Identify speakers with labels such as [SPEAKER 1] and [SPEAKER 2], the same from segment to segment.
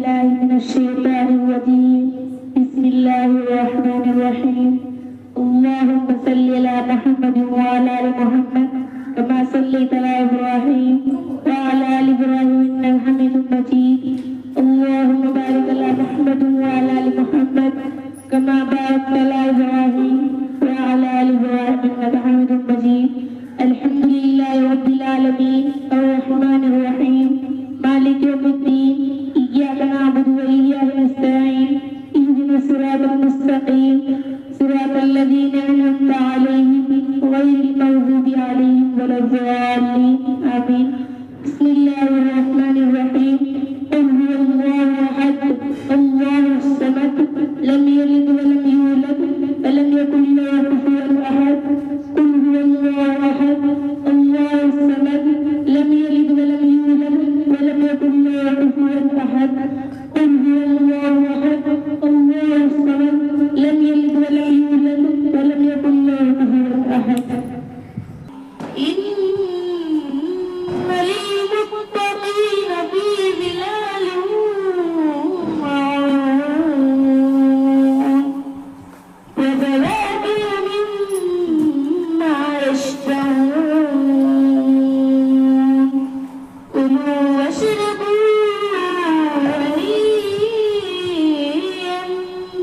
[SPEAKER 1] بالله من الشيطان الرجيم. بسم الله الرحمن الرحيم. اللهم صل على محمد وعلى آل محمد كما صليت على إبراهيم وعلى آل إبراهيم إنك حميد مجيد. اللهم بارك على محمد وعلى آل محمد كما باركت على إبراهيم وعلى آل إبراهيم إنك حميد مجيد. الحمد لله رب العالمين الرحمن الرحيم مالك يوم الدين. إياك نعبد وإياك نستعين. اهدنا الصراط المستقيم صراط الذين أنعمت عليهم غير المغضوب عليهم ولا الضالين. آمين. بسم الله الرحمن الرحيم. قل هو الله أحد الله الصمد لم يلد ولم يولد ولم يكن له كفوا أحد. قل هو الله أحد الله الصمد لم يلد ولم يولد ولم يكن له كفوا أحد. قل هو الله أحد الله الصمد لم يلد ولم يولد ولم يكن له كفوا أحد. إن للمتقين في ظلال وعيون وفواكه مما يشتهون. كلوا واشربوا هنيئا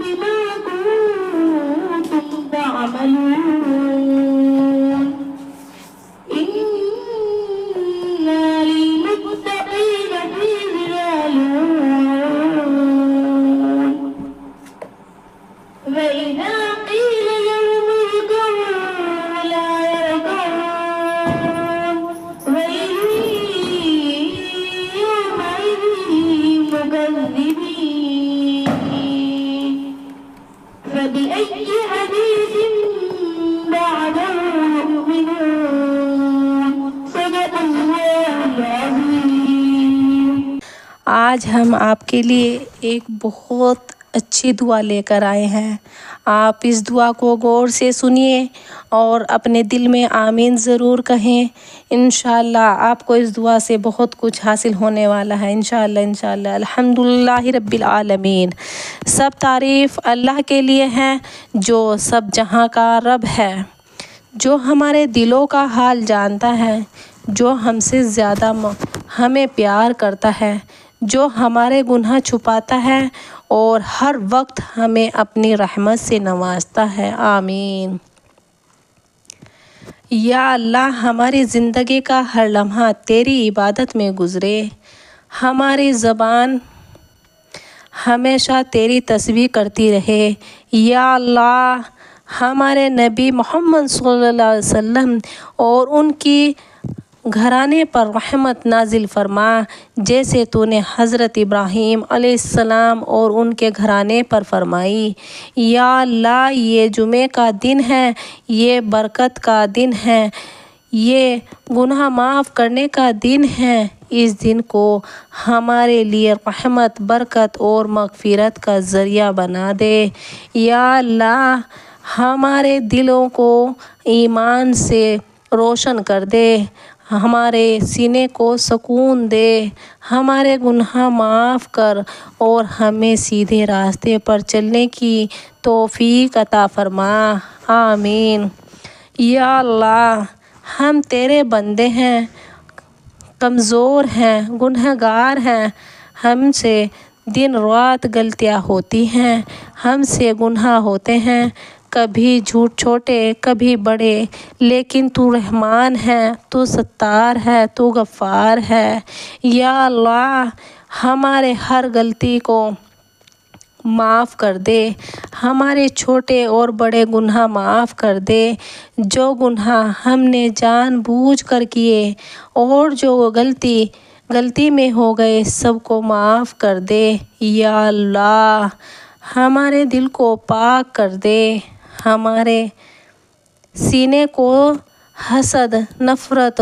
[SPEAKER 1] بما كنتم تعملون. إن للمتقين في ظلال وعيون. فإذا قيل لهم اركعوا لا يركعون. ويل يومئذ للمكذبين. فبأي حديث بعده يؤمنون. صدق الله العظيم.
[SPEAKER 2] آج ہم آپ کے لیے ایک بہت اچھی دعا لے کر آئے ہیں. آپ اس دعا کو غور سے سنیے اور اپنے دل میں آمین ضرور کہیں. انشاءاللہ آپ کو اس دعا سے بہت کچھ حاصل ہونے والا ہے. انشاءاللہ. الحمدللہ رب العالمین. سب تعریف اللہ کے لیے ہے جو سب جہاں کا رب ہے، جو ہمارے دلوں کا حال جانتا ہے، جو ہم سے زیادہ ہمیں پیار کرتا ہے، جو ہمارے گناہ چھپاتا ہے اور ہر وقت ہمیں اپنی رحمت سے نوازتا ہے. آمین. یا اللہ، ہماری زندگی کا ہر لمحہ تیری عبادت میں گزرے. ہماری زبان ہمیشہ تیری تسبیح کرتی رہے. یا اللہ، ہمارے نبی محمد صلی اللہ علیہ وسلم اور ان کی گھرانے پر رحمت نازل فرما، جیسے تو نے حضرت ابراہیم علیہ السلام اور ان کے گھرانے پر فرمائی. یا اللہ، یہ جمعے کا دن ہے، یہ برکت کا دن ہے، یہ گناہ معاف کرنے کا دن ہے. اس دن کو ہمارے لیے رحمت، برکت اور مغفرت کا ذریعہ بنا دے. یا اللہ، ہمارے دلوں کو ایمان سے روشن کر دے، ہمارے سینے کو سکون دے، ہمارے گناہ معاف کر اور ہمیں سیدھے راستے پر چلنے کی توفیق عطا فرما. آمین. یا اللہ، ہم تیرے بندے ہیں، کمزور ہیں، گنہگار ہیں. ہم سے دن رات غلطیاں ہوتی ہیں، ہم سے گناہ ہوتے ہیں، کبھی جھوٹ چھوٹے کبھی بڑے، لیکن تو رحمان ہے، تو ستار ہے، تو غفار ہے. یا اللہ، ہمارے ہر غلطی کو معاف کر دے، ہمارے چھوٹے اور بڑے گناہ معاف کر دے. جو گناہ ہم نے جان بوجھ کر کیے اور جو غلطی میں ہو گئے، سب کو معاف کر دے. یا اللہ، ہمارے دل کو پاک کر دے، ہمارے سینے کو حسد، نفرت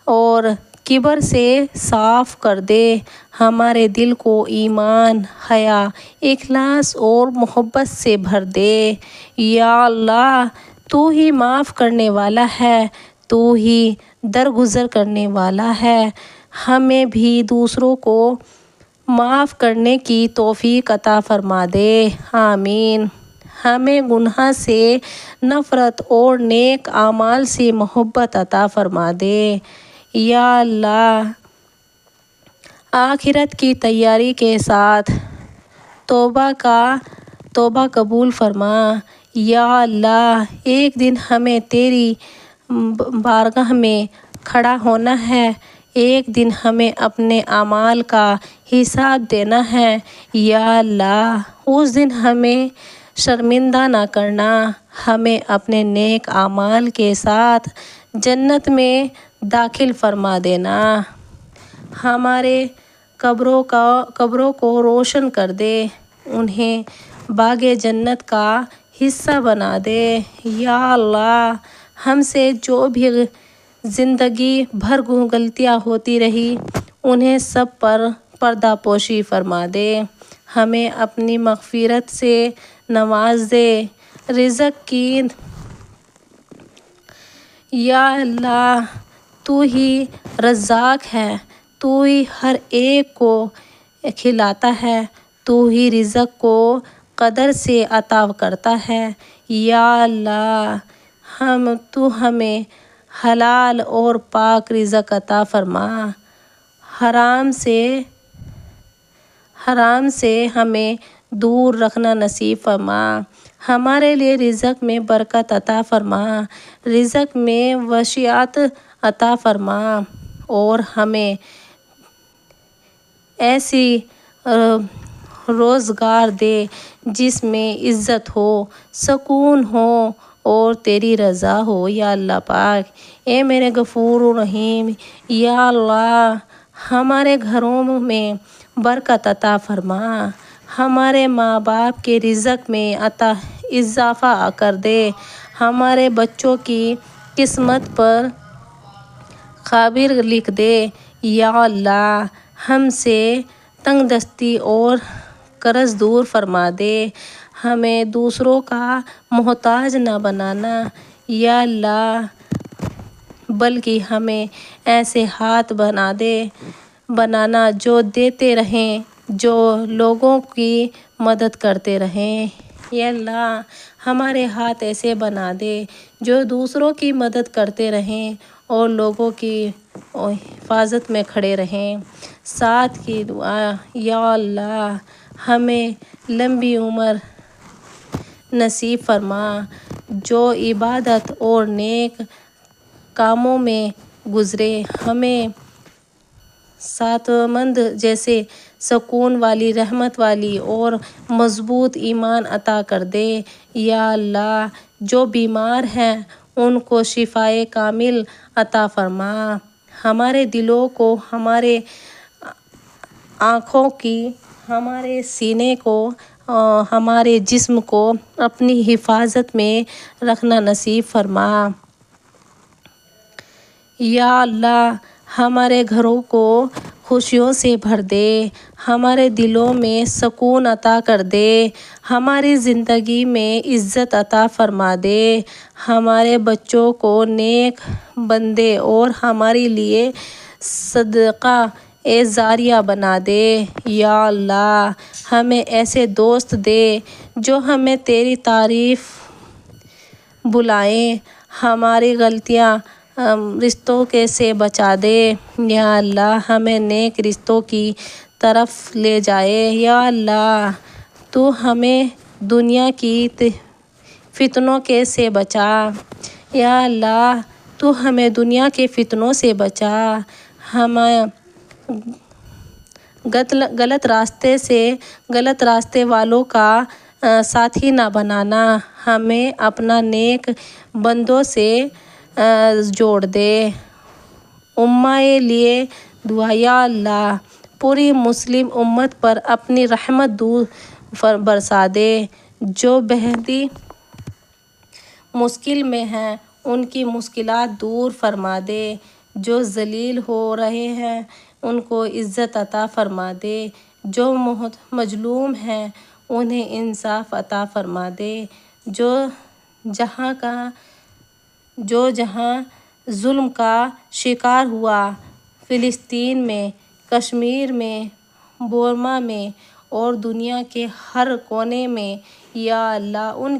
[SPEAKER 2] اور کبر سے صاف کر دے. ہمارے دل کو ایمان، حیا، اخلاص اور محبت سے بھر دے. یا اللہ، تو ہی معاف کرنے والا ہے، تو ہی درگزر کرنے والا ہے. ہمیں بھی دوسروں کو معاف کرنے کی توفیق عطا فرما دے، آمین۔ ہمیں گناہ سے نفرت اور نیک اعمال سے محبت عطا فرما دے، یا اللہ۔ آخرت کی تیاری کے ساتھ توبہ قبول فرما، یا اللہ۔ ایک دن ہمیں تیری بارگاہ میں کھڑا ہونا ہے، ایک دن ہمیں اپنے اعمال کا حساب دینا ہے، یا اللہ۔ اس دن ہمیں شرمندہ نہ کرنا، ہمیں اپنے نیک اعمال کے ساتھ جنت میں داخل فرما دینا، ہمارے قبروں کو روشن کر دے، انہیں باغ جنت کا حصہ بنا دے، یا اللہ۔ ہم سے جو بھی زندگی بھر غلطیاں ہوتی رہی انہیں سب پر پردہ پوشی فرما دے، ہمیں اپنی مغفرت سے نواز دے، رزق کی، یا اللہ۔ تو ہی رزاق ہے، تو ہی ہر ایک کو کھلاتا ہے، تو ہی رزق کو قدر سے عطا کرتا ہے، یا اللہ۔ تو ہمیں حلال اور پاک رزق عطا فرما، حرام سے ہمیں دور رکھنا نصیب فرما، ہمارے لیے رزق میں برکت عطا فرما، رزق میں وسعت عطا فرما، اور ہمیں ایسی روزگار دے جس میں عزت ہو، سکون ہو اور تیری رضا ہو، یا اللہ پاک۔ اے میرے غفور الرحیم، یا اللہ۔ ہمارے گھروں میں برکت عطا فرما، ہمارے ماں باپ کے رزق میں اضافہ کر دے، ہمارے بچوں کی قسمت پر خیر لکھ دے، یا اللہ۔ ہم سے تنگ دستی اور قرض دور فرما دے، ہمیں دوسروں کا محتاج نہ بنانا، یا اللہ، بلکہ ہمیں ایسے ہاتھ بنانا جو دیتے رہیں، جو لوگوں کی مدد کرتے رہیں، یا اللہ۔ ہمارے ہاتھ ایسے بنا دے جو دوسروں کی مدد کرتے رہیں اور لوگوں کی حفاظت میں کھڑے رہیں۔ ساتھ کی دعا، یا اللہ۔ ہمیں لمبی عمر نصیب فرما، جو عبادت اور نیک کاموں میں گزرے، ہمیں سعادتمند جیسے سکون والی، رحمت والی اور مضبوط ایمان عطا کر دے، یا اللہ۔ جو بیمار ہیں ان کو شفائے کامل عطا فرما، ہمارے دلوں کو، ہمارے آنکھوں کی، ہمارے سینے کو، ہمارے جسم کو اپنی حفاظت میں رکھنا نصیب فرما، یا اللہ۔ ہمارے گھروں کو خوشیوں سے بھر دے، ہمارے دلوں میں سکون عطا کر دے، ہماری زندگی میں عزت عطا فرما دے، ہمارے بچوں کو نیک بندے اور ہمارے لیے صدقہ جاریہ بنا دے، یا اللہ۔ ہمیں ایسے دوست دے جو ہمیں تیری طرف بلائیں، ہماری غلطیاں رشتوں سے بچا دے، یا اللہ۔ ہمیں نیک رشتوں کی طرف لے جائے، یا اللہ۔ تو ہمیں دنیا کی فتنوں سے بچا، یا اللہ۔ تو ہمیں دنیا کے فتنوں سے بچا، ہمیں غلط راستے والوں کا ساتھی نہ بنانا، ہمیں اپنا نیک بندوں سے جوڑ دے۔ امہ لیے دعا، یا اللہ۔ پوری مسلم امت پر اپنی رحمت برسا دے، جو بہت مشکل میں ہیں ان کی مشکلات دور فرما دے، جو ذلیل ہو رہے ہیں ان کو عزت عطا فرما دے، جو مظلوم ہیں انہیں انصاف عطا فرما دے، جو جہاں ظلم کا شکار ہوا، فلسطین میں، کشمیر میں، بورما میں اور دنیا کے ہر کونے میں یا اللہ ان